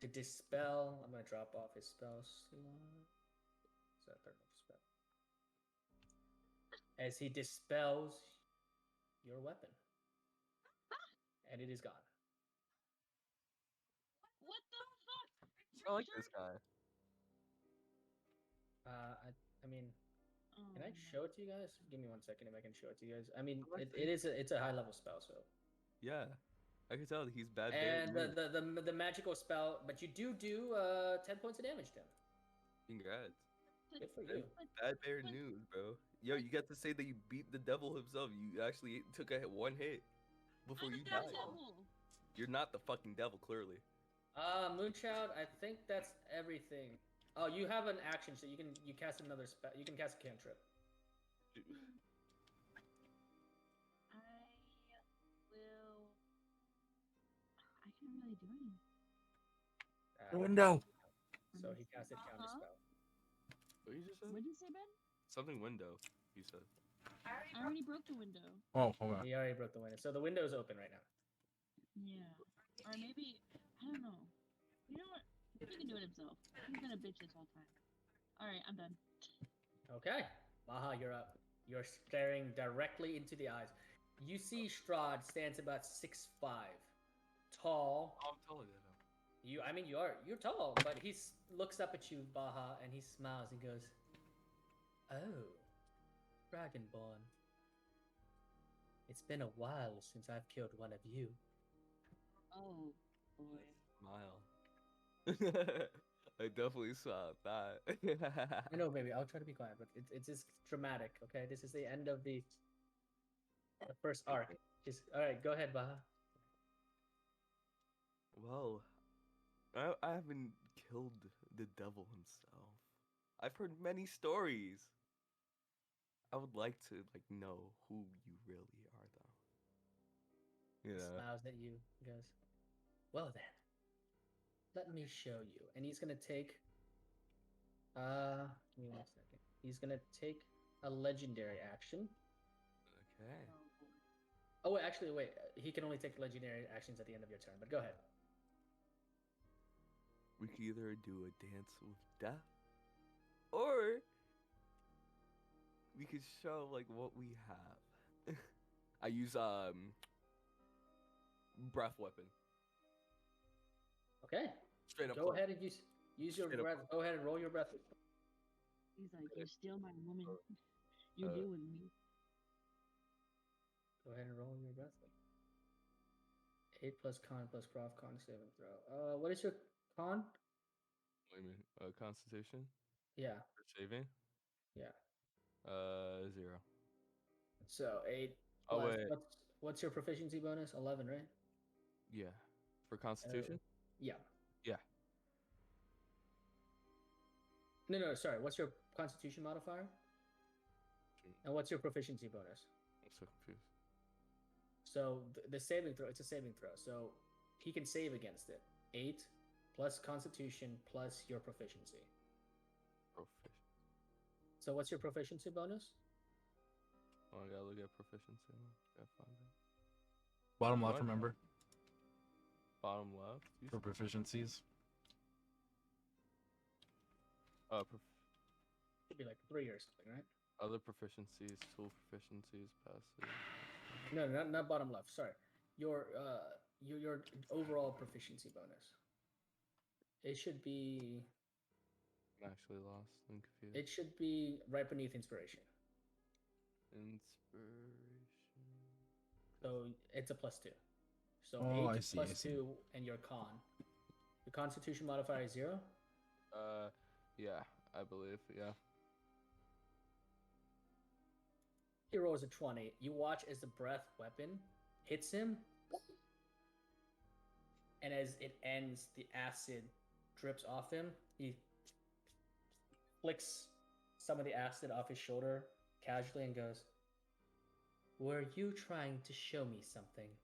To dispel, I'm gonna drop off his spell slot. Is that third level spell? As he dispels your weapon, and it is gone. What the fuck? I like this guy. I mean, Oh, can I no. show it to you guys? Give me 1 second if I can show it to you guys. I mean, I it think- is it's a high level spell, so. Yeah, I can tell that he's bad. And Bear. the magical spell, but you do 10 points of damage to him. Congrats. Good for That's you. bad bear news, bro. Yo, you got to say that you beat the devil himself. You actually took one hit before I'm you the died. devil. You're not the fucking devil, clearly. Moonchild, I think that's everything. Oh, you have an action, so you cast another spell. You can cast a cantrip. I will. I can't really do anything. Window. So he casted counter spell. What you just said? What did you say, Ben? Something window. You said. I already broke the window. Oh, hold on. He already broke the window, so the window is open right now. Yeah. Or maybe I don't know. You know what? He can do it himself. He's gonna bitch this whole time. Alright, I'm done. Okay, Maha, you're up. You're staring directly into the eyes. You see Strahd stands about 6'5", tall. Oh, I'm taller than him. You're tall, but he looks up at you, Baha, and he smiles and goes, "Oh, Dragonborn. It's been a while since I've killed one of you." Oh boy. Smile. I definitely saw that. I know, baby. I'll try to be quiet, but it's just dramatic. Okay, this is the end of the first arc. Just all right. Go ahead, Baha. Well, I haven't killed the devil himself. I've heard many stories. I would like to know who you really are, though. He Yeah. smiles at you. He goes, "Well then, let me show you." And he's gonna take. Give me 1 second. He's gonna take a legendary action. Okay. Oh, boy. Oh, wait, actually, wait. He can only take legendary actions at the end of your turn. But go ahead. We could either do a dance with death, or we could show what we have. I use breath weapon. Okay. Straight up. Go ahead and use your Straight up. breath. Go ahead and roll your breath. He's like, you're still my woman. You deal with me. Go ahead and roll your breath. 8 plus con plus con saving throw. What is your con? Wait a minute. Constitution Yeah. for saving. Yeah. 0. So 8 Oh plus. wait. What's your proficiency bonus? 11, right? Yeah. For Constitution. Yeah. Yeah. No. Sorry. What's your Constitution modifier? And what's your proficiency bonus? I'm so confused. So the saving throw. It's a saving throw. So he can save against it. 8 plus Constitution plus your proficiency. Proficient. So what's your proficiency bonus? Oh, I gotta look at proficiency. Gotta find it. Bottom left, What? remember? Bottom left. You For proficiencies. Should be like 3 or something, right? Other proficiencies, tool proficiencies, passive. No, not bottom left. Sorry, your overall proficiency bonus. It should be. I'm actually lost and confused. It should be right beneath inspiration. Inspiration. So it's a +2. So Oh, 8 I see, plus I see. 2 and your con. Your Constitution modifier is 0. Yeah, I believe, yeah. He rolls a 20. You watch as the breath weapon hits him, and as it ends, the acid drips off him. He flicks some of the acid off his shoulder casually and goes, "Were you trying to show me something?"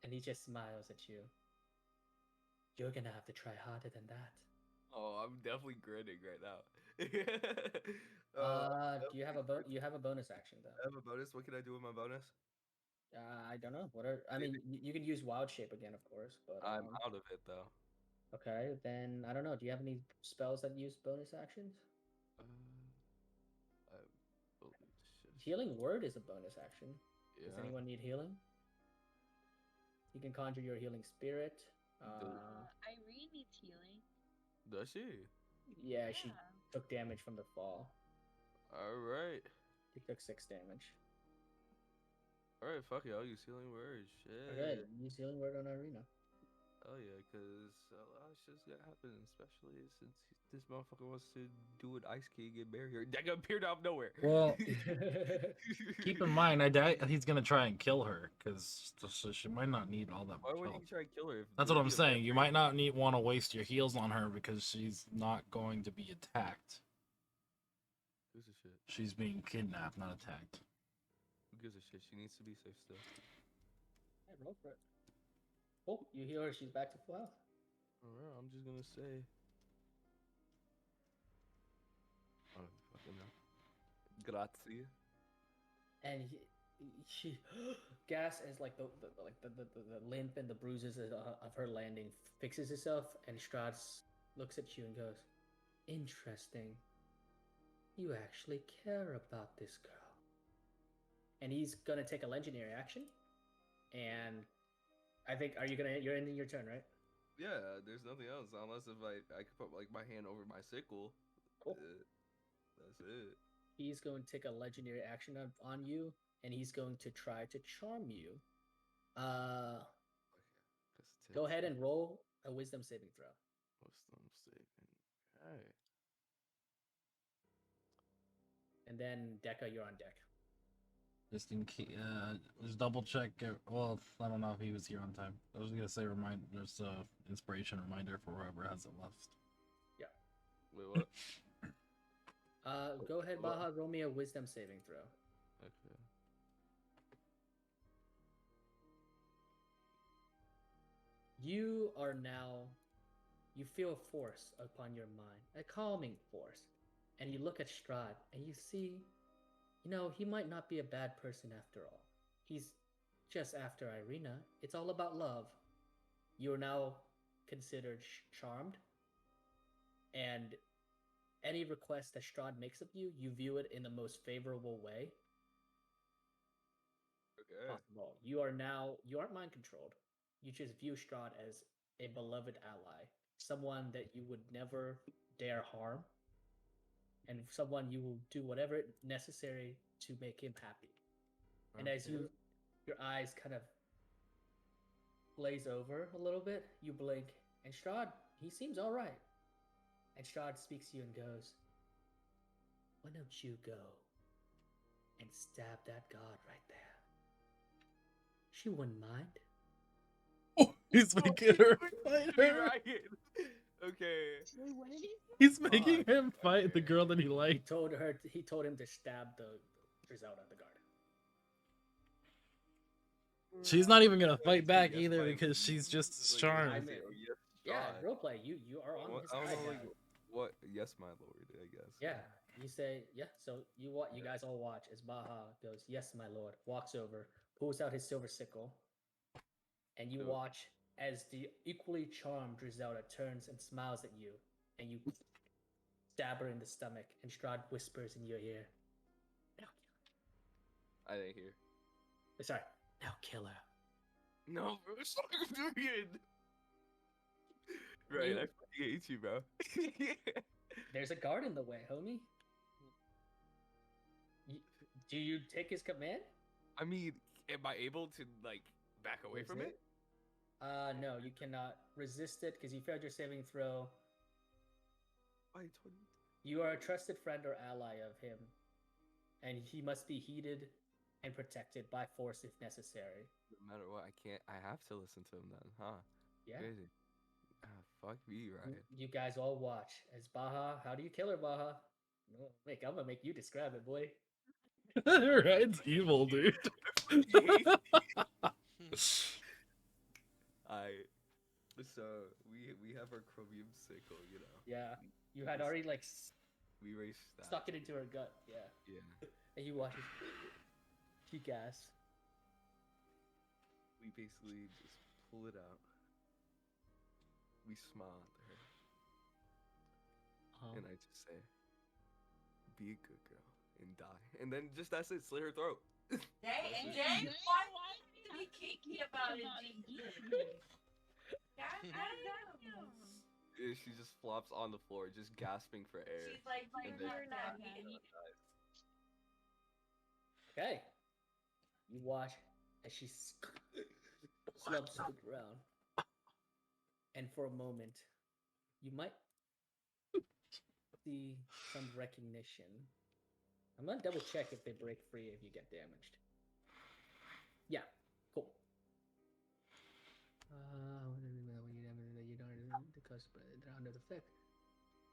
And he just smiles at you. "You're gonna have to try harder than that." Oh, I'm definitely grinning right now. You have a bonus action though. I have a bonus. What can I do with my bonus? I don't know. What are I mean? You can use wild shape again, of course, but I'm out of it though. okay. Then I don't know. Do you have any spells that use bonus actions? Uh, I believe shit. Healing word is a bonus action. Does Yeah. anyone need healing? You can conjure your healing spirit. Irene needs healing. Does she? Yeah, she Yeah. took damage from the fall. All right. She took 6 damage. All right. Fuck it. I'll use healing words. Shit. Okay, use healing word on Irina. Oh yeah, cause a lot of shit's gonna happen, especially since this motherfucker wants to do an Ice King and marry her. That appeared out of nowhere. Well, keep in mind, I doubt he's gonna try and kill her because she might not need all that Why much would help. he try and kill her? If That's it what would I'm be a saying. You memory? might not want to waste your heals on her because she's not going to be attacked. Who gives a shit? She's being kidnapped, not attacked. Who gives a shit? She needs to be safe still. Hey, roll for it. Oh, you heal her. She's back to full health. Alright, I'm just gonna say. I don't fucking know. Grazie. And she gas as like the limp and the bruises of her landing fixes itself, and Strahd looks at you and goes, "Interesting. You actually care about this girl." And he's gonna take a legendary action, and I think you're ending your turn, right? Yeah, there's nothing else unless if I could put like my hand over my sickle. Cool. That's it. He's going to take a legendary action on you, and he's going to try to charm you. Go ahead and roll a wisdom saving throw. Wisdom saving. Okay. And then Deca, you're on deck. Just in case, just double check. Well, I don't know if he was here on time. I was gonna say there's a inspiration reminder for whoever has it left. Yeah. Wait, what? Go ahead, Baha. Roll me a wisdom saving throw. Okay. You feel a force upon your mind, a calming force. And you look at Strahd and you see, he might not be a bad person after all. He's just after Irina. It's all about love. You are now considered charmed. And any request that Strahd makes of you, you view it in the most favorable way possible. You aren't mind controlled. You just view Strahd as a beloved ally, someone that you would never dare harm, and someone you will do whatever necessary to make him happy. And as your eyes kind of glaze over a little bit, you blink, and Strahd, he seems all right. And Strahd speaks to you and goes, "Why don't you go and stab that god right there? She wouldn't mind." Oh, he's making her fight her. Okay. He's making him fight the girl that he liked. He told him to stab the Griselda, the guard. She's not even gonna fight back either because she's just charmed. Yeah, roleplay. You are on his side now. What? Yes, my lord. I guess. Yeah, you say yeah. So you guys all watch as Baha goes, "Yes, my lord." Walks over, pulls out his silver sickle, and you watch as the equally charmed Griselda turns and smiles at you, and you stab her in the stomach. And Strahd whispers in your ear, "Now kill her." I didn't hear. Sorry. Now kill her. No, bro. Stop doing it. Right, I fucking hate you, bro. There's a guard in the way, homie. Do you take his command? I mean, am I able to like back away from it? No, you cannot resist it because you failed your saving throw. You are a trusted friend or ally of him, and he must be heeded and protected by force if necessary. No matter what, I have to listen to him then, huh? Yeah. Crazy. Fuck me, right? You guys all watch as Baha. How do you kill her, Baha? I'm gonna make you describe it, boy. It's evil, dude. So we have our chromium sickle, Yeah, you had already like we raced stuck it into her gut. Yeah. Yeah. And you watch it. She gasps. We basically just pull it out. We smile at her, and I just say, "Be a good girl and die," and then just that's it. Slit her throat. Jay, Jay, why why do you you be have to kinky be about it? Jesus? God damn. She just flops on the floor, just gasping for air. She's like, And you're then- not Yeah, me. Okay. You watch as she slumps to the ground. And for a moment, you might see some recognition. I'm gonna double check if they break free if you get damaged. Yeah, cool. You don't because they're under the effect.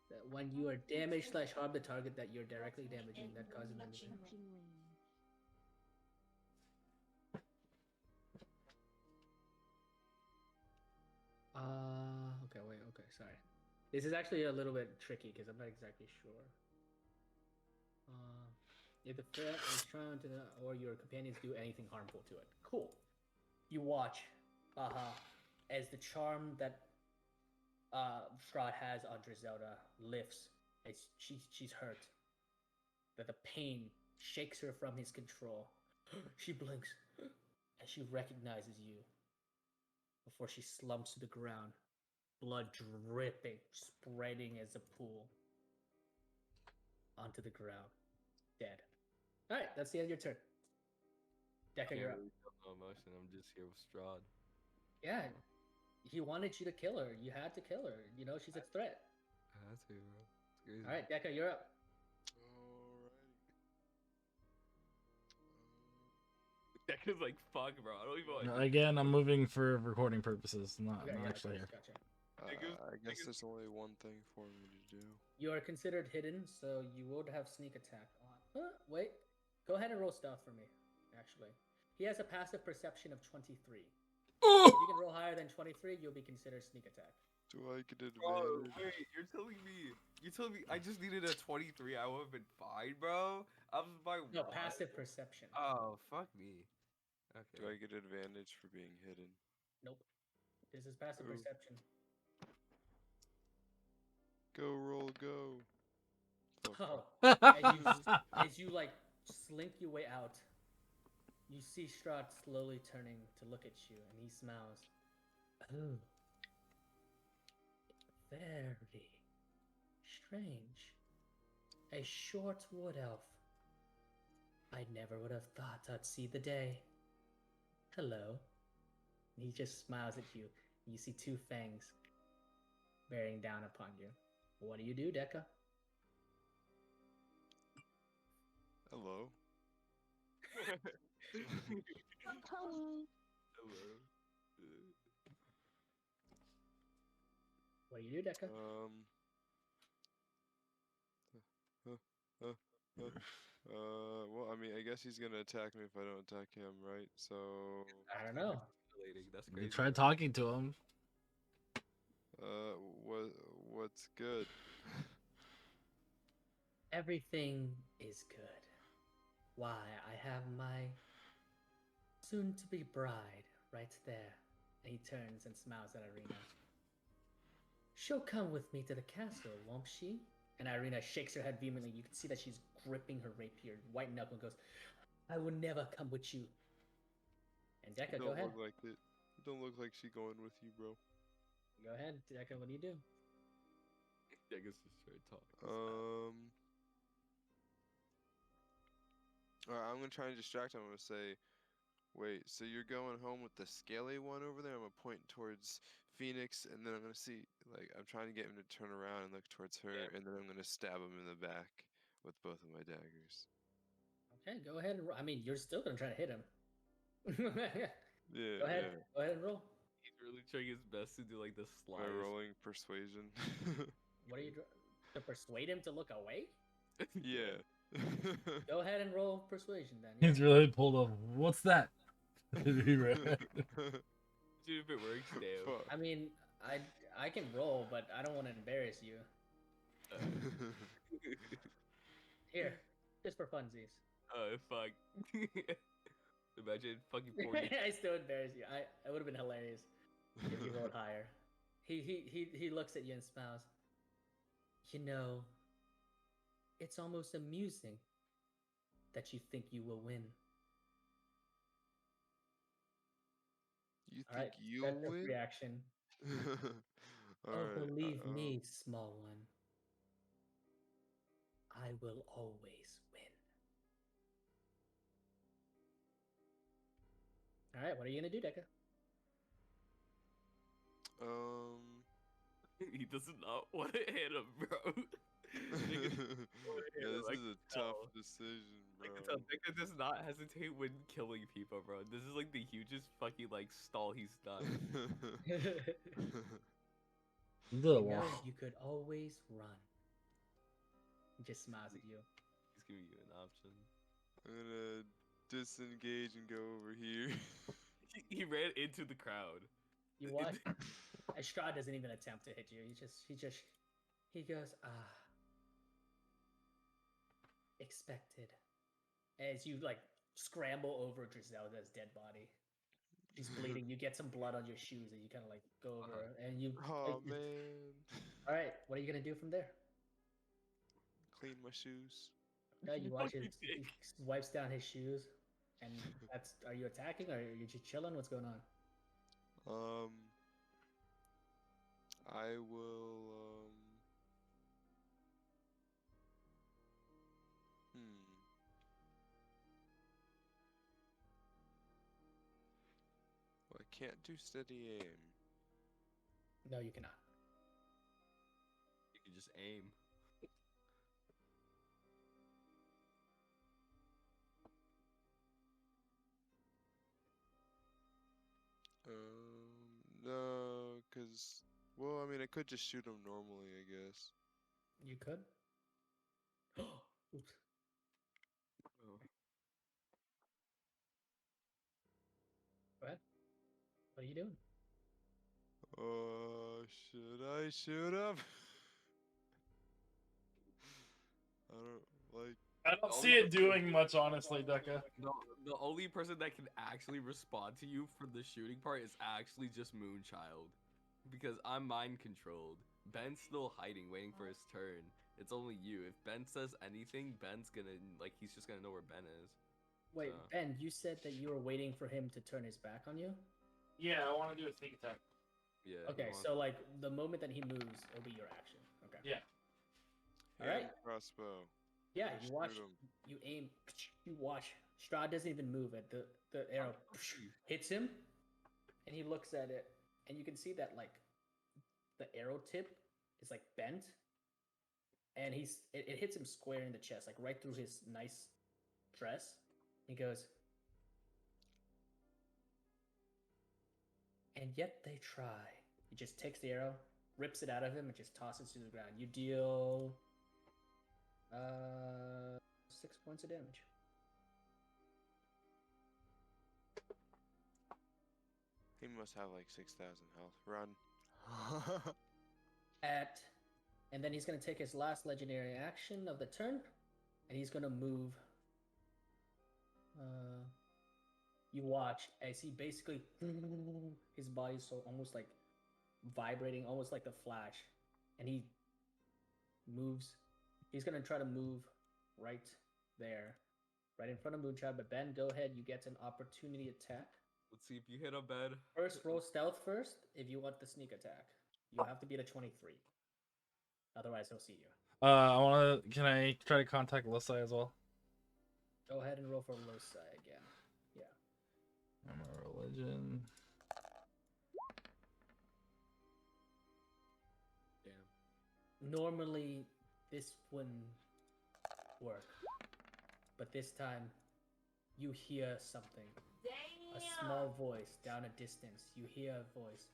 That when you are damaged / harm the target that you're directly damaging, that causes them to. Okay, wait, okay, sorry. This is actually a little bit tricky because I'm not exactly sure. If the threat is trying to, or your companions do anything harmful to it. Cool. You watch, as the charm that Strahd has on Drizelda lifts as she's hurt. That the pain shakes her from his control. She blinks as she recognizes you before she slumps to the ground, blood dripping, spreading as a pool onto the ground, dead. All right, that's the end of your turn. Decker, Can't you're up. really feel no emotion. I'm just here with Strahd. Yeah, he wanted you to kill her. You had to kill her. You know, she's a threat. I had to, bro. It's crazy. All right, Decker, you're up. Decker's like, fuck, bro. I don't even want to. Again, I'm moving for recording purposes, not Okay, yeah, actually of here. course, gotcha. I guess there's only one thing for me to do. You are considered hidden, so you would have sneak attack on. Wait. Go ahead and roll stealth for me, actually. He has a passive perception of 23. If you can roll higher than 23, you'll be considered sneak attack. Do I get advantage? Oh, wait, you're telling me I just needed a 23, I would have been fine, bro? I was by No, one. passive perception. Oh, fuck me. Okay. Do I get advantage for being hidden? Nope. This is passive Ooh. perception. Go roll, go. Oh, as you like slink your way out, you see Strahd slowly turning to look at you, and he smiles. Oh, very strange. A short wood elf. I never would have thought I'd see the day. Hello. And he just smiles at you. And you see two fangs bearing down upon you. What do you do, Dekka? Hello. Hello. Hello. What do you do, Dekka? Well, I mean, I guess he's gonna attack me if I don't attack him, right? So, I don't know. That's You crazy. try talking to him. what's good? Everything is good. Why, I have my soon-to-be bride right there. And he turns and smiles at Irina. She'll come with me to the castle, won't she? And Irina shakes her head vehemently. You can see that she's gripping her rapier, white knuckle, and goes, I will never come with you. And Dekka, go ahead. Look like it. Don't look like she going with you, bro. Go ahead, Dekka, what do you do? Decker's just trying to talk. Alright, I'm gonna try and distract him. I'm gonna say, wait, so you're going home with the scaly one over there? I'm gonna point towards Phoenix, and then I'm gonna see, like, I'm trying to get him to turn around and look towards her, and then I'm gonna stab him in the back with both of my daggers. Okay, go ahead and roll. I mean, you're still going to try to hit him. Yeah, Go ahead. yeah. Go ahead and roll. He's really trying his best to do like the By slide. rolling persuasion. What are you to persuade him to look away? Yeah. Go ahead and roll persuasion then. He's really pulled off. What's that? He ran. Dude, if it works, damn. Fuck. I mean, I can roll, but I don't want to embarrass you. Here, just for funsies. Oh, fuck. Imagine fucking 40. I still embarrass you. It would have been hilarious if you rolled higher. He looks at you and smiles. You know, it's almost amusing that you think you will win. You All think right, you'll that's a win? reaction. All Oh, right. believe me, small one. I will always win. All right, what are you gonna do, Deca? He does not want to hit him, bro. Nigga, Yeah, this I is can a tough tell. decision, I can bro. tell Nigga does not hesitate when killing people, bro. This is like the hugest fucking like stall he's done. You The know, wow. you could always run. He just smiles at you. He's giving you an option. I'm gonna disengage and go over here. He ran into the crowd. You watch. Strahd doesn't even attempt to hit you. He goes, expected. As you like scramble over Griselda's dead body. She's bleeding. You get some blood on your shoes, and you kind of like go over, and you. Oh man. All right, what are you gonna do from there? Clean my shoes. You watch Fucking he wipes down his shoes, and that's. Are you attacking, or are you just chilling? What's going on? I will Well, I can't do steady aim. No, you cannot. You can just aim. No, cause well, I mean, I could just shoot him normally, I guess. You could. Oops. Oh. Go ahead. What are you doing? Should I shoot him? I don't like. I don't see it doing much, honestly, Deca. The only person that can actually respond to you for the shooting part is actually just Moonchild. Because I'm mind controlled. Ben's still hiding, waiting for his turn. It's only you. If Ben says anything, Ben's gonna, like, he's just gonna know where Ben is. Wait, Ben, you said that you were waiting for him to turn his back on you? Yeah, I want to do a sneak attack. Yeah. Okay, so like the moment that he moves, it'll be your action. Okay. Yeah. All right. Hand crossbow. Yeah, I you watch, shoot him. you aim, you watch. Strahd doesn't even move. The arrow hits him, and he looks at it, and you can see that like the arrow tip is like bent, and it hits him square in the chest, like right through his nice dress. He goes, and yet they try. He just takes the arrow, rips it out of him, and just tosses it to the ground. You deal 6 points of damage. He must have like 6,000 health. Run. And then he's gonna take his last legendary action of the turn, and he's gonna move. You watch as he basically his body's so almost like vibrating, almost like the Flash, and he moves. He's gonna try to move right there, right in front of Moonchild. But Ben, go ahead. You get an opportunity attack. Let's see if you hit a bed. First, roll stealth first if you want the sneak attack. You have to beat a 23. Otherwise, he'll see you. I want to. Can I try to contact Lissai as well? Go ahead and roll for Loci again. Yeah. I'm a religion. Damn. Normally, this wouldn't work. But this time, you hear something. A small voice down a distance. You hear a voice.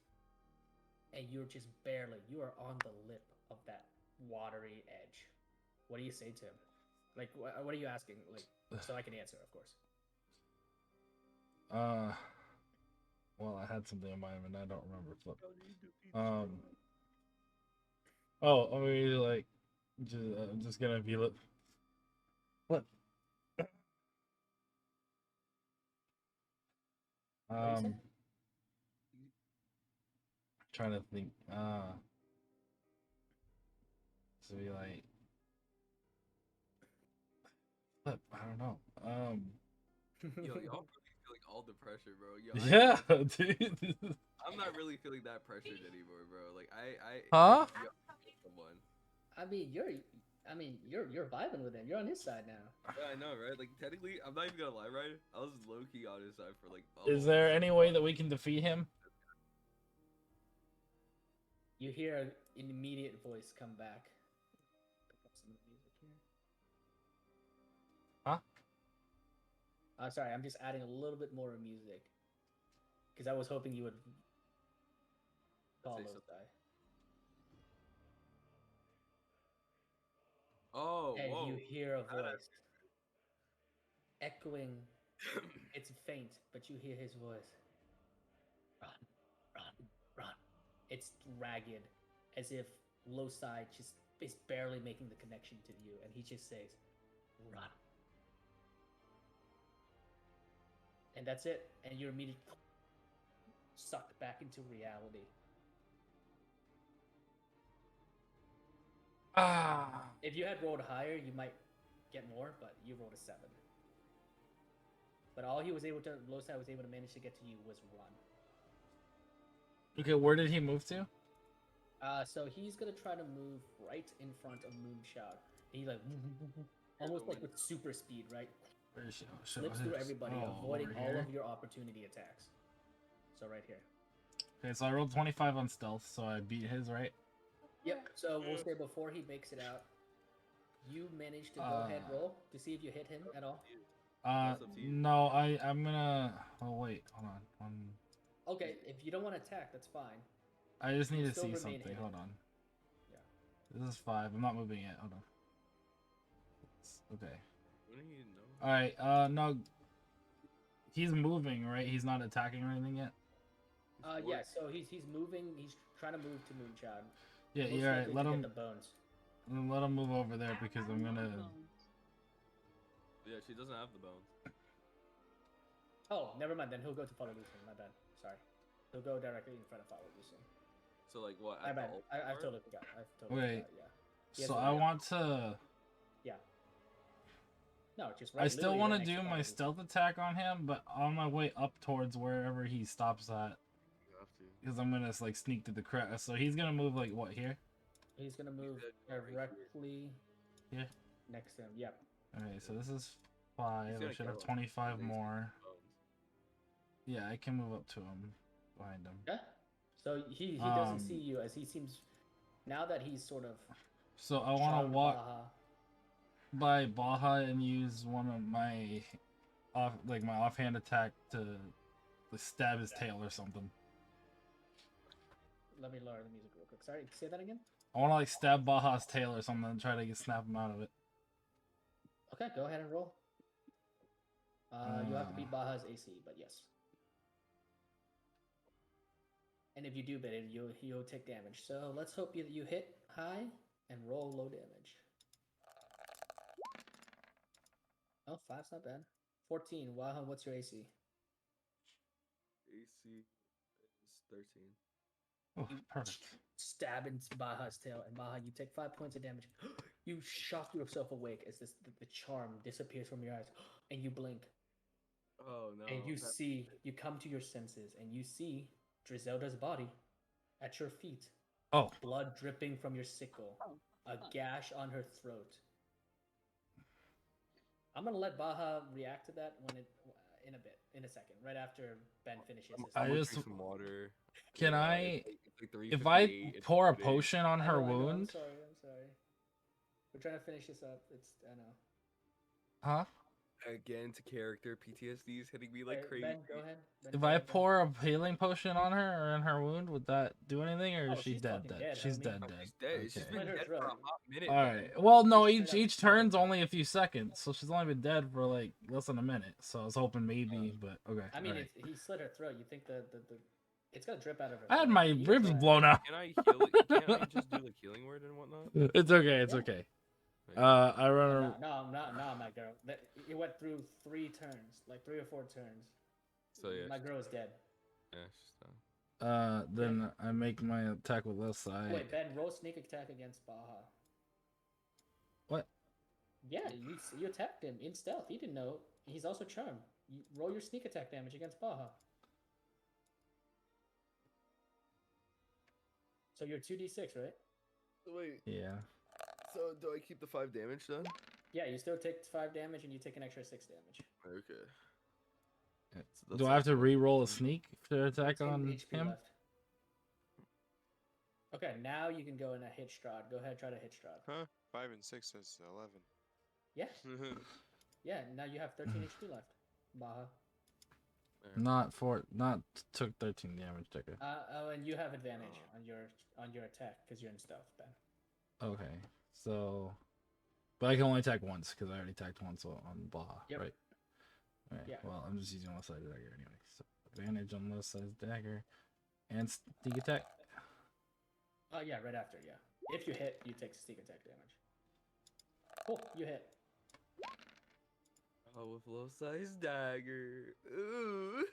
And you're just barely, you are on the lip of that watery edge. What do you say to him? Like, what are you asking? Like, so I can answer, of course. Well, I had something in mind and I don't remember. Flip. Oh, I mean, like, I'm just gonna be like, what? What do you say? Trying to think. To be like, flip. I don't know. Yo, y'all really feeling all the pressure, bro. Yo, Yeah, dude. I'm not really feeling that pressured anymore, bro. Like Huh? yo, someone. I mean, you're vibing with him. You're on his side now. Yeah, I know, right? Like technically, I'm not even gonna lie, right? I was low key on his side for like. Is there any way that we can defeat him? You hear an immediate voice come back. Pick up some of the music here. Huh? Sorry, I'm just adding a little bit more music because I was hoping you would call Say those something. die. Oh, And whoa. you hear a voice echoing. It's faint, but you hear his voice. Run, run, run. It's ragged, as if Losai just is barely making the connection to you, and he just says, "Run." And that's it. And you're immediately sucked back into reality. If you had rolled higher, you might get more, but you rolled a 7. But all he was able to, Losai was able to manage to get to you was run. Okay, where did he move to? So he's gonna try to move right in front of Moonshot. He like almost like with super speed, right? Where is she? Oh, shit, Slips what through is- everybody, oh, avoiding over all here? of your opportunity attacks. So right here. Okay, so I rolled 25 on stealth, so I beat his, right? Yep. So we'll say before he makes it out, you managed to go ahead roll to see if you hit him at all. Uh, That's up to you. no, I'm gonna. Oh wait, hold on. Okay, if you don't want to attack, that's fine. I just need You'll to still see remain something. hidden. Hold on. Yeah. This is 5. I'm not moving it. Hold on. Okay. What do you know? All right. No. He's moving, right? He's not attacking or anything yet. Yeah. So he's moving. He's trying to move to Moonshot. Yeah, Most you're right. likely Let to get him. the bones. Let him move over there because I'm gonna. Yeah, she doesn't have the bones. Oh, never mind. Then he'll go to follow Lucian. My bad. Sorry. He'll go directly in front of follow Lucian. So like what? My At the bad. altar I've part? totally forgot. Wait. Yeah. He has So to I be- want to. Yeah. No, just I still literally want right to next do follow my Lucian. stealth attack on him, but on my way up towards wherever he stops at, You have to. because I'm gonna like sneak through the crowd. So he's gonna move like what here? He's gonna move said right here. directly Yeah. next to him. Yep. Okay, so this is 5. I gonna should have kill him. 25 He's more. bones. Yeah, I can move up to him, behind him. Yeah. So he doesn't see you as he seems now that he's sort of So I want to charmed walk Baja. by Baja and use one of my my offhand attack to stab his tail or something. Let me lower the music real quick. Sorry, say that again. I want to like stab Baja's tail or something and try to snap him out of it. Okay, go ahead and roll. You have to beat Baja's AC, but yes. And if you do beat it, you'll take damage. So let's hope you hit high and roll low damage. Oh, 5's not bad. 14. Wow, what's your AC? AC is 13. Oh, You perfect. stab into Baja's tail, and Baja, you take 5 points of damage. You shock yourself awake as the charm disappears from your eyes, and you blink. Oh no. And you come to your senses, and you see Drizelda's body at your feet. Oh, Blood dripping from your sickle. A gash on her throat. I'm gonna let Baja react to that in a second, right after Ben finishes his. I I'm gonna just- drink some water. can Yeah, I? it's like If I 3:58, it's pour a 2 days. potion on I her know, wound, I'm sorry. We're trying to finish this up. I know. huh? I get into character. PTSD is hitting me like Alright, crazy. Ben, go ahead. Ben, If go I ahead, Ben. pour a healing potion on her or in her wound, would that do anything, or Oh, is she she's dead? fucking dead, She's homie. dead. Oh, Dead. she's dead. She's Okay. been Slit her dead for a throat. hot minute. All man. right. Well, no, She's each straight up each dead. turn's only a few seconds, so she's only been dead for like less than a minute. So I was hoping maybe, but okay. I mean, alright. he slit her throat. You think the it's gonna drip out of her. I had throat. my You can ribs try. blown out. Can I heal it? Can't I just do like healing word and whatnot? It's okay. It's Yeah. okay. Like, I run. No, my girl. It went through 3 turns, like 3 or 4 turns. So yeah, My girl is dead. yeah, she's done. Then I make my attack with left side. Wait, Ben, roll sneak attack against Baja. What? Yeah, you attacked him in stealth. He didn't know. He's also charmed. You roll your sneak attack damage against Baja. So you're 2d6, right? Wait. Yeah. So do I keep the 5 damage then? Yeah, you still take 5 damage and you take an extra 6 damage. Okay. So Do that's I have like to re-roll a 14. sneak to attack 10 on HP him? left. Okay, now you can go in a hit strahd. Go ahead, try to hit strahd. Huh? 5 and 6 is 11. Yeah, yeah. Now you have 13 HP left. Baja. Not took 13 damage, Decker. Oh, and you have advantage on your attack because you're in stealth, Ben. Okay, so, but I can only attack once because I already attacked once on Baja, Yep. right? Alright, Yeah. well, I'm just using left side dagger anyway. So advantage on left side dagger and sneak attack. Oh yeah, right after, yeah. If you hit, you take sneak attack damage. Cool, you hit. Oh, with low size dagger. Ooh.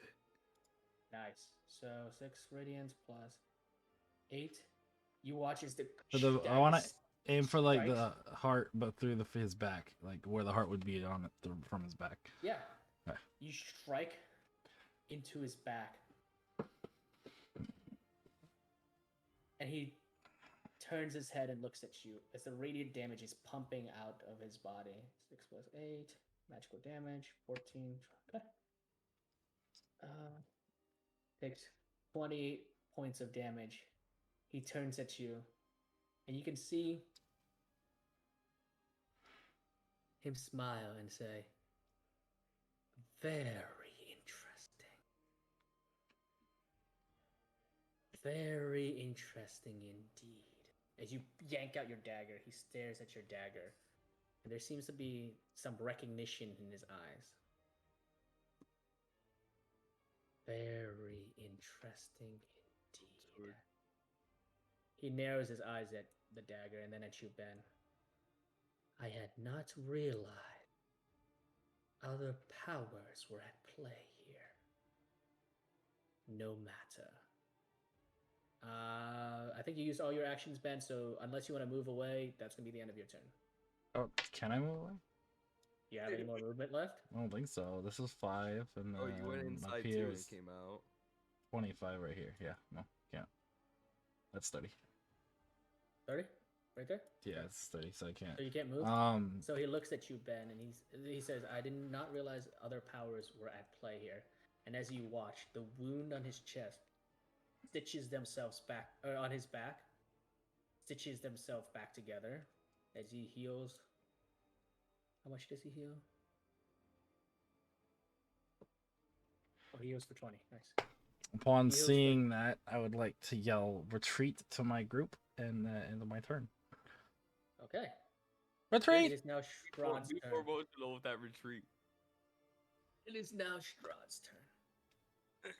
Nice. So 6 radiance plus 8. You watch as the I want to dagger aim for like strikes. the heart, but through his back, like where the heart would be on it from his back. Yeah. Okay. You strike into his back. And he turns his head and looks at you as the radiant damage is pumping out of his body. 6 plus 8. Magical damage. 14. Okay. Takes 28 points of damage. He turns at you. And you can see him smile and say, "Very interesting. Very interesting indeed." As you yank out your dagger, he stares at your dagger. And there seems to be some recognition in his eyes. Very interesting indeed. He narrows his eyes at the dagger and then at you, Ben. I had not realized other powers were at play here. No matter. I think you used all your actions, Ben, so unless you want to move away, that's going to be the end of your turn. Oh, can I move away? Do you have any more movement left? I don't think so. This is 5, and Oh, you went up inside here too and is it came out. 25 right here. Yeah, no, can't. That's 30. 30? Right there? Yeah, it's 30, so I can't. So you can't move? So he looks at you, Ben, and he says, I did not realize other powers were at play here. And as you watch, the wound on his chest stitches themselves back, or on his back, stitches themselves back together as he heals. How much does he heal? Oh, he heals for 20. Nice. Upon Heals for- seeing that, I would like to yell retreat to my group and end of my turn. Okay. It Retreat! is now Strahd's Be turn. more emotional with that retreat. It is now Strahd's turn.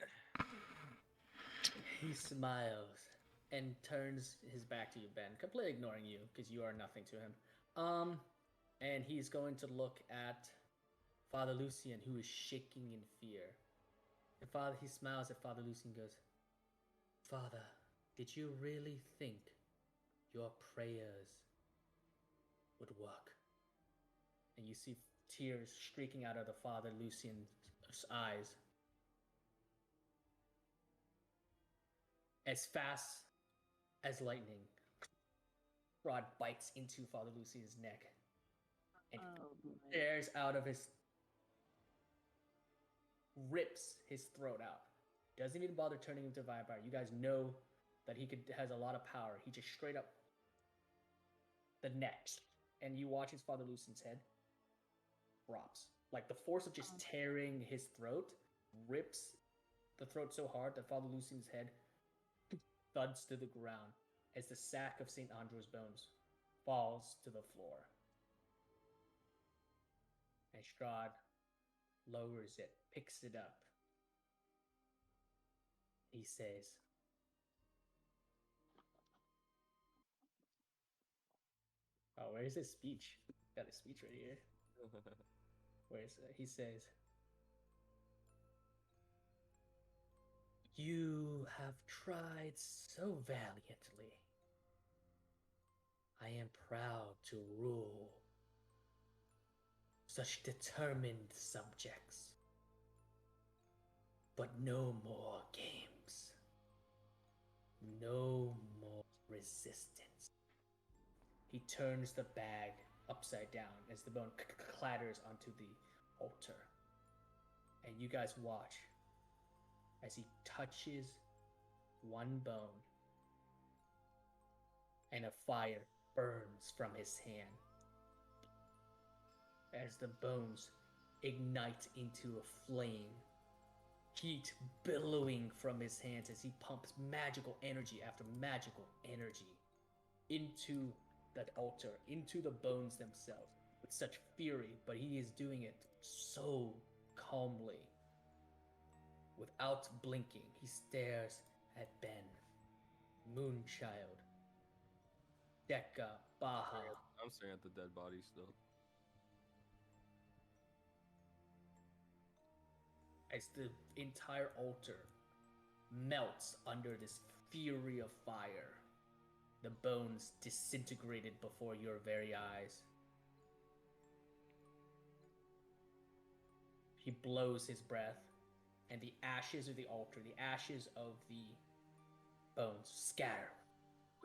He smiles and turns his back to you, Ben, completely ignoring you because you are nothing to him. And he's going to look at Father Lucian, who is shaking in fear. And he smiles at Father Lucian and goes, Father, did you really think your prayers would work? And you see tears streaking out of the Father Lucian's eyes. As fast as lightning, Rod bites into Father Lucian's neck and tears out of his, rips his throat out. Doesn't even bother turning into a vampire. You guys know that he has a lot of power. He just straight up the neck, and you watch his Father Lucian's head drops. Like the force of just tearing his throat rips the throat so hard that Father Lucian's head thuds to the ground as the sack of St. Andrew's bones falls to the floor. And Strahd lowers it, picks it up. He says, oh, where's his speech? Got his speech right here. Where's He says, You have tried so valiantly. I am proud to rule such determined subjects. But no more games. No more resistance. He turns the bag upside down as the bone clatters onto the altar. And you guys watch as he touches one bone and a fire burns from his hand as the bones ignite into a flame, heat billowing from his hands as he pumps magical energy after magical energy into that altar, into the bones themselves with such fury, but he is doing it so calmly. Without blinking, he stares at Ben, Moonchild, Dekka, Baha. I'm staring at the dead body still. As the entire altar melts under this fury of fire, the bones disintegrated before your very eyes. He blows his breath, and the ashes of the altar, the ashes of the bones, scatter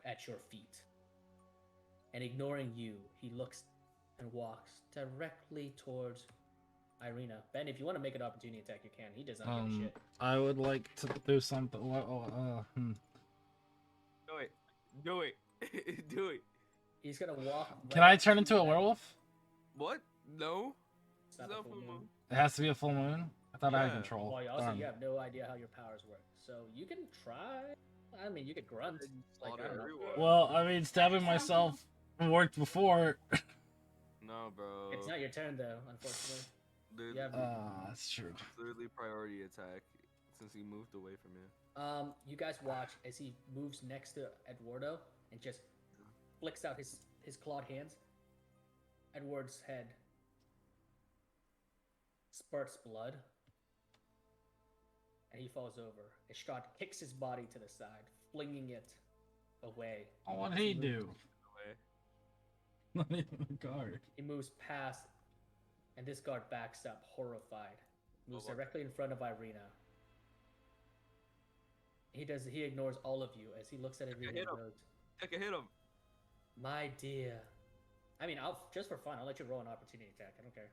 at your feet. And ignoring you, he looks and walks directly towards Irina. Ben, if you want to make an opportunity attack, you can. He does not give a shit. I would like to do something. Do it. Do it. Do it. He's gonna walk. Can right I turn up into to a Ben. werewolf? What? No. It's not It's a not full full moon. moon. It has to be a full moon. I thought I had Yeah. control. Well, also, Darn. you have no idea how your powers work. So you can try. I mean, you could grunt. And Like, I slaughter don't know. everyone. Well, I mean, stabbing myself worked before. No, bro. It's not your turn, though, unfortunately. Dude, You have That's true. it's literally priority attack since he moved away from you. You guys watch as he moves next to Eduardo and just flicks out his clawed hands. Edward's head spurts blood, and he falls over. Strahd kicks his body to the side, flinging it away. What did he do? Away. Not even a guard. He moves past, and this guard backs up, horrified. Moves what? directly in front of Irina. He ignores all of you as he looks at Irina hit and him. goes, I can hit him. "My dear." I mean, I'll just for fun, I'll let you roll an opportunity attack. I don't care.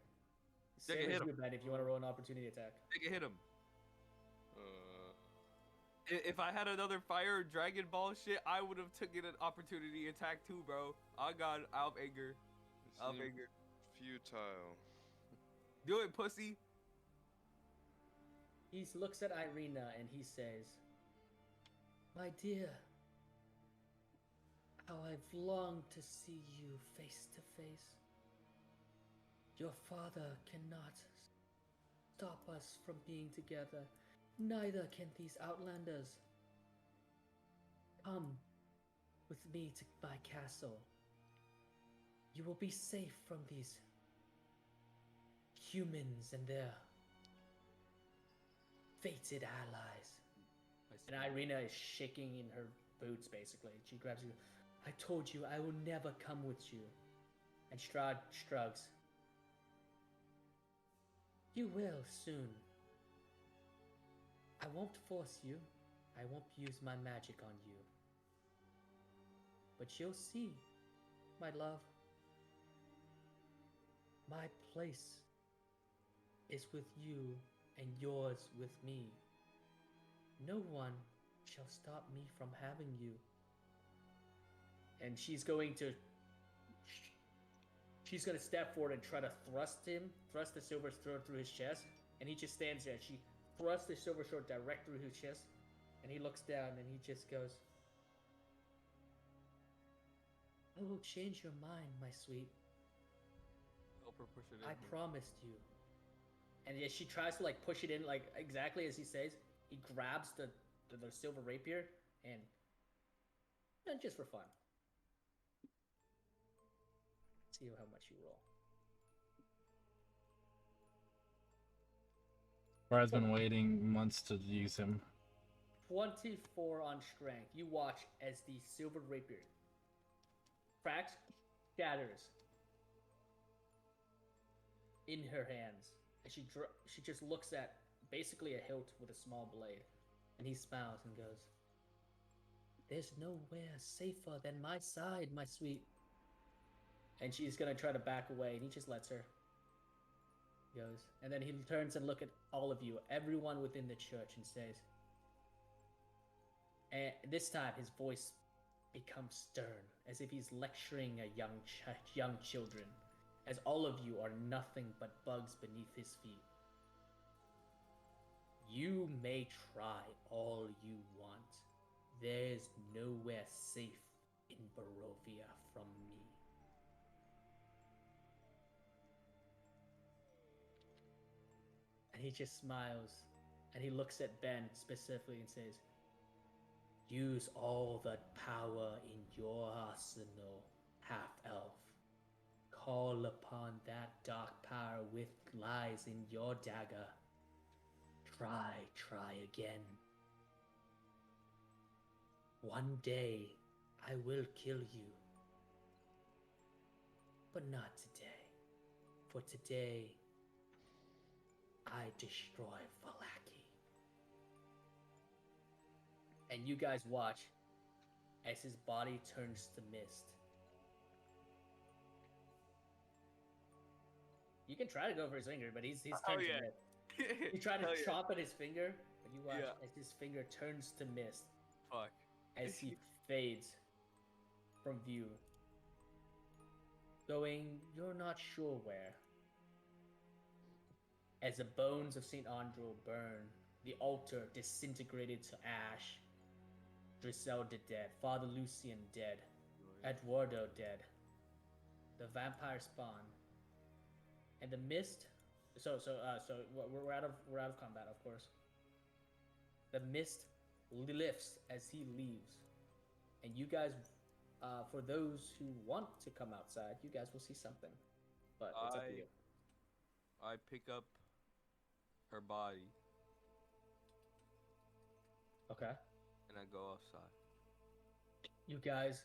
Take a Same hit as him. you, Ben, if you want to roll an opportunity attack. I can hit him. If I had another fire Dragon Ball shit, I would have taken an opportunity attack too, bro. I got out of anger. Out of anger. Futile. Do it, pussy. He looks at Irina and he says, "My dear, how I've longed to see you face to face. Your father cannot stop us from being together. Neither can these outlanders. Come with me to my castle. You will be safe from these humans and their fated allies." And Irina is shaking in her boots, basically. She grabs you. "I told you I will never come with you." And Strahd shrugs. "You will soon. I won't force you. I won't use my magic on you. But you'll see, my love. My place is with you and yours with me. No one shall stop me from having you." And she's going to step forward and try to thrust the silver sword through his chest, and he just stands there. She thrusts the silver sword direct through his chest, and he looks down and he just goes, "I will change your mind, my sweet. Help her push it in. I promised you." And as she tries to like push it in, like exactly as he says, he grabs the silver rapier and just for fun. See how much you roll. Brad's been waiting months to use him. 24 on strength. You watch as the silver rapier cracks, shatters in her hands, and she just looks at basically a hilt with a small blade, and he smiles and goes, "There's nowhere safer than my side, my sweet." And she's gonna try to back away, and he just lets her. He goes, and then he turns and look at all of you, everyone within the church, and says, and this time his voice becomes stern, as if he's lecturing a young children, as all of you are nothing but bugs beneath his feet. You may try all you want. There's nowhere safe in Barovia from me. And he just smiles, and he looks at Ben specifically and says, "Use all the power in your arsenal, half-elf. Call upon that dark power with lies in your dagger. Try again. One day, I will kill you. But not today. For today, I destroy Valaki." And you guys watch as his body turns to mist. You can try to go for his finger, but he's turned to mist. You try to chop at his finger, but you watch as his finger turns to mist. Fuck. As he fades from view. Going, you're not sure where. As the bones of St. Andrew burn, the altar disintegrated to ash. Griselda dead, Father Lucian dead, Eduardo dead, the vampire spawn, and the mist. So we're out of combat, of course. The mist lifts as he leaves, and you guys, for those who want to come outside, you guys will see something. But it's up to you. I pick up her body. Okay. And I go outside. You guys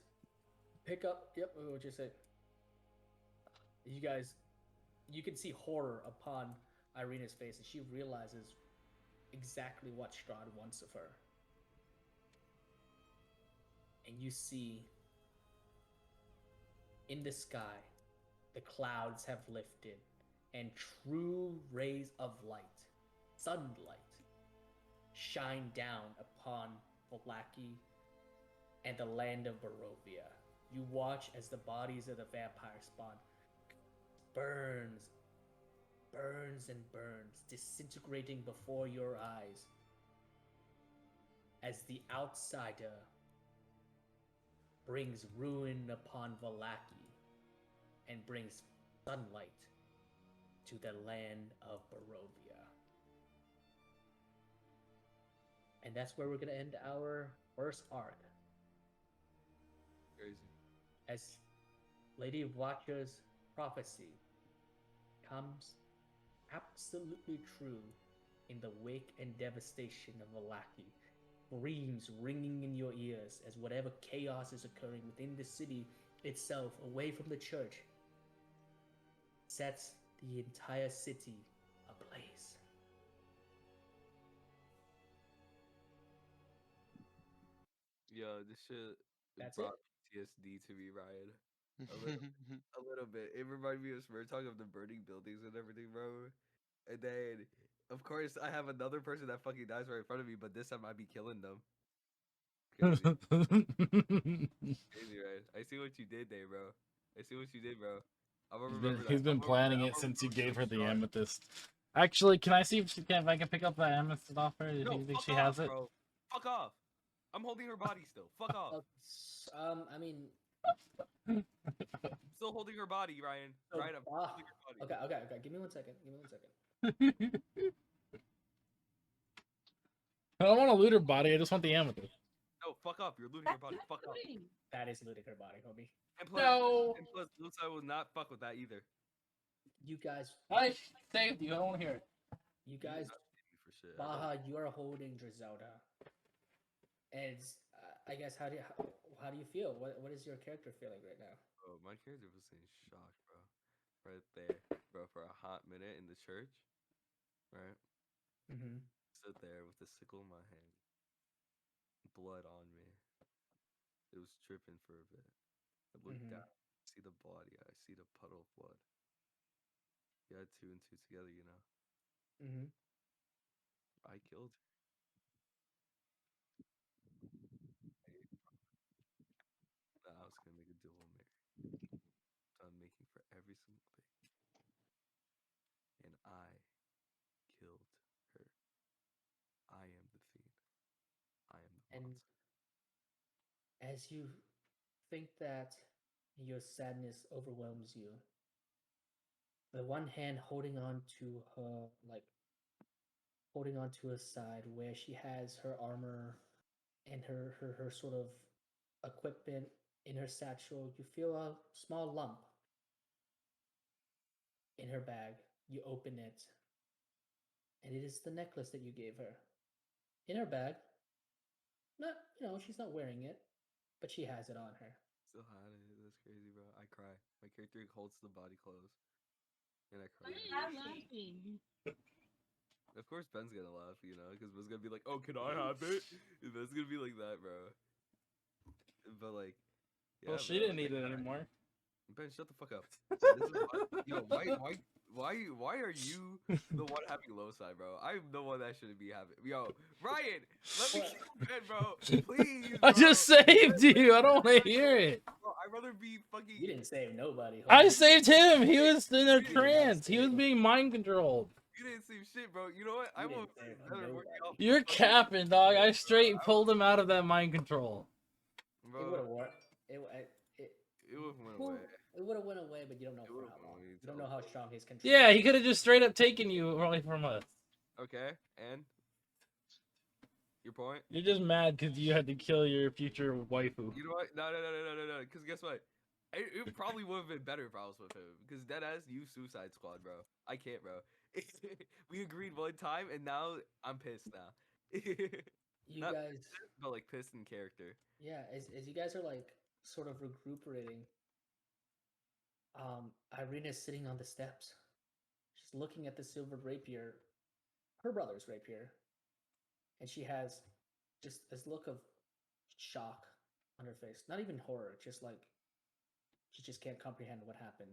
pick up. Yep. What would you say? You guys, you can see horror upon Irina's face, and she realizes exactly what Strahd wants of her. And you see in the sky, the clouds have lifted, and true rays of light, sunlight, shine down upon Valaki and the land of Barovia. You watch as the bodies of the vampire spawn burns and burns, disintegrating before your eyes as the outsider brings ruin upon Valaki and brings sunlight to the land of Barovia. And that's where we're going to end our first arc. Crazy. As Lady Watcher's prophecy comes absolutely true in the wake and devastation of Valaki. Screams ringing in your ears as whatever chaos is occurring within the city itself, away from the church, sets the entire city ablaze. Yo, this shit That's brought PTSD to me, Ryan. A little bit. It reminded me of Smurf talking of the burning buildings and everything, bro. And then, of course, I have another person that fucking dies right in front of me, but this time I be killing them. Crazy. Crazy, right? I see what you did there, bro. I see what you did, bro. I'm gonna remember that. He's been I'm gonna planning remember it since you that gave her the Strahd. amethyst. Actually, can I see if I can pick up that amethyst off her? Do No, you think fuck she off, has it? bro. Fuck off. I'm holding her body still. Fuck off. I mean, I'm still holding her body, Ryan. so, Ryan, I'm holding her body. okay. Give me 1 second. I don't want to loot her body. I just want the amethyst. No, fuck off. You're looting her body. Fuck off. That is looting her body, homie. And plus, Lusa will not fuck with that either. You guys, I saved you. I don't want to hear it. you guys, For shit. Baha, you are holding Griselda. And I guess how do you feel? What is your character feeling right now? Bro, my character was in shock, bro. Right there, bro, for a hot minute in the church, right? Mm-hmm. Stood there with the sickle in my hand, blood on me. It was dripping for a bit. I looked Mm-hmm. down, see the body, I see the puddle of blood. You had two and two together, you know. Mm-hmm. I killed her. I was gonna make a deal with Mary. So I'm making for every single thing. And I killed her. I am the fiend. I am the And monster. as you think that your sadness overwhelms you, the one hand holding on to her, like holding on to her side, where she has her armor and her sort of equipment in her satchel, you feel a small lump in her bag. You open it, and it is the necklace that you gave her. In her bag. Not, she's not wearing it, but she has it on her. Still had it. That's crazy, bro. I cry. My character holds the body close, and I Why cry. are you laughing? Of course, Ben's gonna laugh, you know, because Ben's gonna be like, "Oh, can I have it?" And Ben's gonna be like that, bro. But like, Well, yeah, she bro. didn't need it anymore. Ben, shut the fuck up. This is yo, why are you the one having low side, bro? I'm the one that shouldn't be having. Yo, Ryan, let me What? kill Ben, bro. Please, I bro. just saved you. I don't want to hear it. Bro, I'd rather be fucking. You didn't save nobody. I Homie. saved him. He was in a You did not trance. He was save- being mind controlled. You didn't see shit, bro. You know what? I You will didn't save better work nobody. out. You're capping, dog. I straight pulled him out of that mind control. It would Bro, have worked. It it would have went who- away. It would have went away, but you don't know It for would've how went long. away You don't know how until- strong his control. Yeah, is. he could have just straight up taken you away from us. Okay, and your point? You're just mad because you had to kill your future waifu. You know what? No. Because guess what? It probably would have been better if I was with him. Because deadass, you Suicide Squad, bro. I can't, bro. We agreed one time, and now I'm pissed now. You Not guys, pissed, but like pissed in character. yeah, as you guys are like sort of recuperating, Irina is sitting on the steps. She's looking at the silver rapier, her brother's rapier, and she has just this look of shock on her face. Not even horror, just like she just can't comprehend what happened.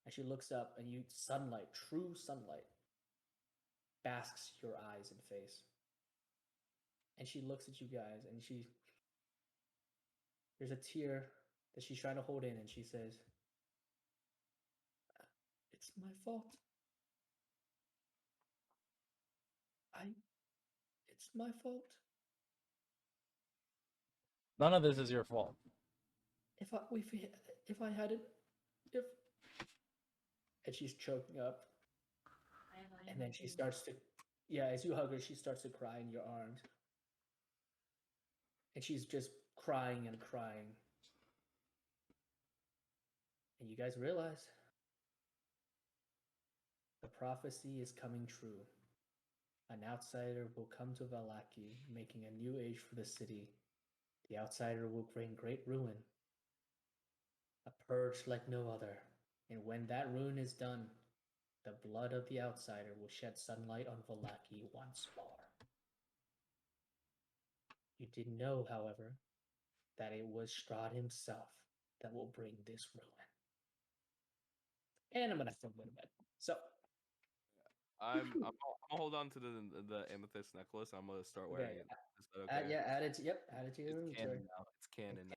And she looks up, and sunlight, true sunlight, basks your eyes and face. And she looks at you guys, and there's a tear that she's trying to hold in, and she says, "It's my fault. I, it's my fault. None of this is your fault. If I hadn't, if," and she's choking up, and then she starts to, yeah, as you hug her, she starts to cry in your arms, and she's just crying and crying, and you guys realize the prophecy is coming true. An outsider will come to Valaki, making a new age for the city. The outsider will bring great ruin, a purge like no other. And when that ruin is done, the blood of the outsider will shed sunlight on Valaki once more. You didn't know, however, that it was Strahd himself that will bring this ruin. And I'm gonna throw it bed. So, I'm gonna hold on to the amethyst necklace. I'm gonna start wearing okay, it. Is that okay? yeah, add it to your It's inventory. canon now. It's canon.